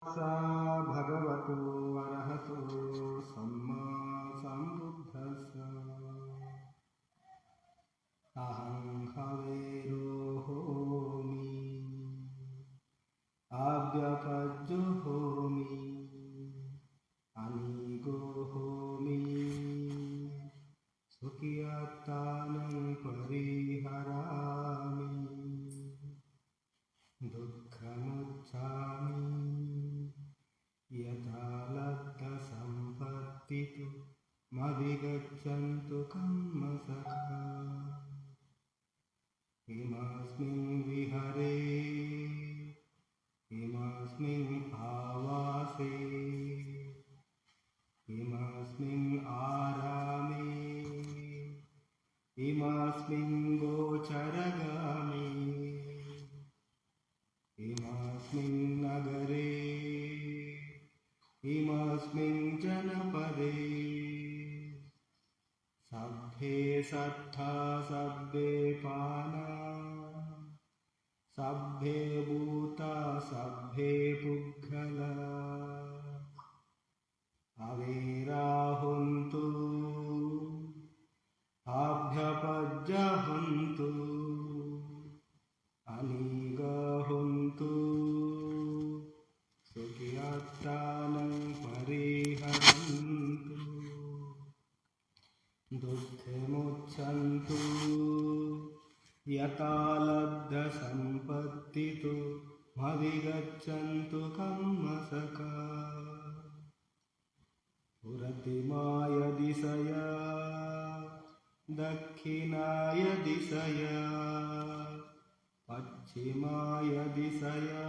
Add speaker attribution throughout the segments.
Speaker 1: सा भगवतो अरहतो सम्मा सम्बुद्धस्स अहं हवेरोहोमि अव्यपज्जुहोमि अनिगोहोमि सुखियात्तानं परिहरामि दुःखमुच्चामि यथा लब्धसम्पत्तितु मविगच्छन्तु कम्मसखा किमस्मिन् विहरे किमस्मिन् आवासे किमस्मिन् आरामे किमस्मिन् गोचरगामे किमस्मिन् नगरे किमस्मिन् जनपदे सभ्ये सत्था सभ्ये पाना सभ्ये भूता सभ्ये पुग्गला अवेराहुन्तु अभ्यपज्जहुन्तु अनिगहुन्तु सुखियात्तानं परिहरन्तु दुःखमुच्चन्तु यथा लब्धसम्पत्तितु मविगच्छन्तु कम्मसखा पुरतिमाय दिशया दक्षिणाय दिशया पश्चिमाय दिशया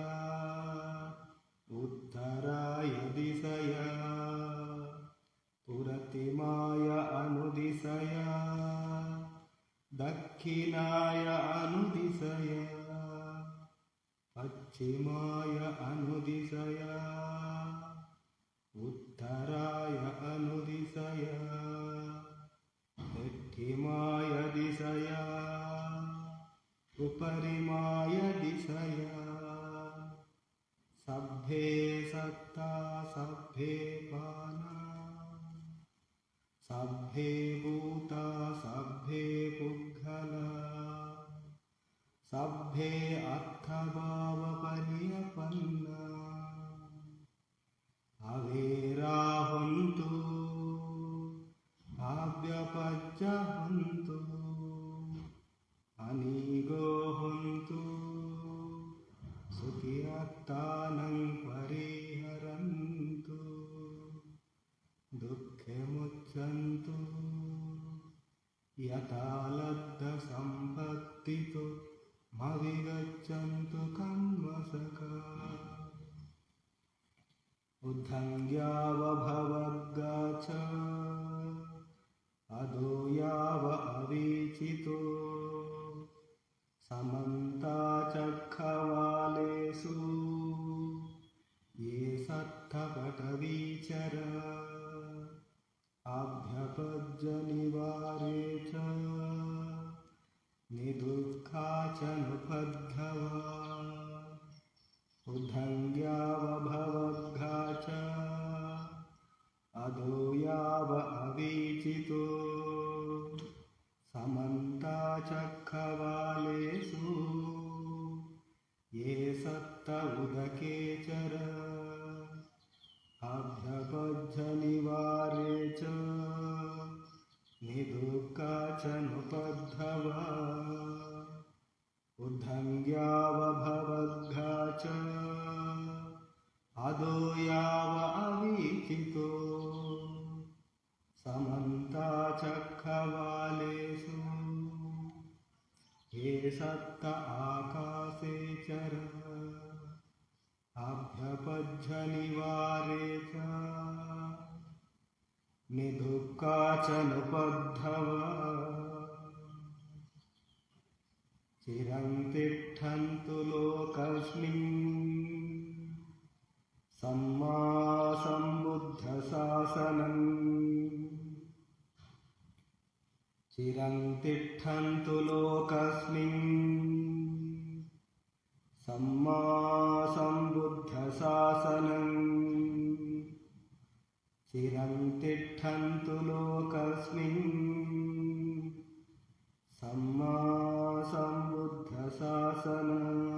Speaker 1: उत्तराय दिशया पुरतिमाय अनुदिशया दक्षिणाय अनुदिशया पश्चिमाय अनुदिशया उत्तराय अनुदिशया दक्षिणाय दिशया उपरिमाय दिशया सभ्ये सत्ता सभ्ये पाना सभ्ये भूता सभ्ये पुग्गला सभ्ये अर्थभावपर्यपन्ना अवेराहुन्तु अव्यपज्जहुन्तु अनिगोहुन्तु सुखियात्तानं परिहरन्तु दुःखमुच्चन्तु यथा लब्धसम्पत्तितु मविगच्छन्तु कम्मसखा उद्धङ्ग्यावभवद्गाच अधो याव अवीचितो समन्ताचक्रवालेषु ये सत्थपटवीचर अभ्यपज्जनिवारे च निदुःखा च नुपद्धवा उद्धङ्ग्यावभवद्घा च अधो याव अवीचितो समन्ताचक्रवालेषु ये सत्त उदकेचर अभ्यपज्जनिवारे च निदुःखा च नुपद्धवा उद्धङ्ग्यावभवद्घा च अधो याव अवीचितो समन्ताचक्रवालेषु ये सत्त आकाशे चर अभ्यपज्जनिवारे च निदुःखा च नुपद्धवा चिरं तिष्ठन्तु लोकस्मिन् सम्मा सम्बुद्धशासनम् चिरं तिष्ठन्तु लोकस्मिन् सम्मा सम्बुद्धशासनम् सम्मासम्बुद्धशासनम् चिरं तिष्ठन्तु लोकस्मिन् सम्मासम्बुद्धशासनम्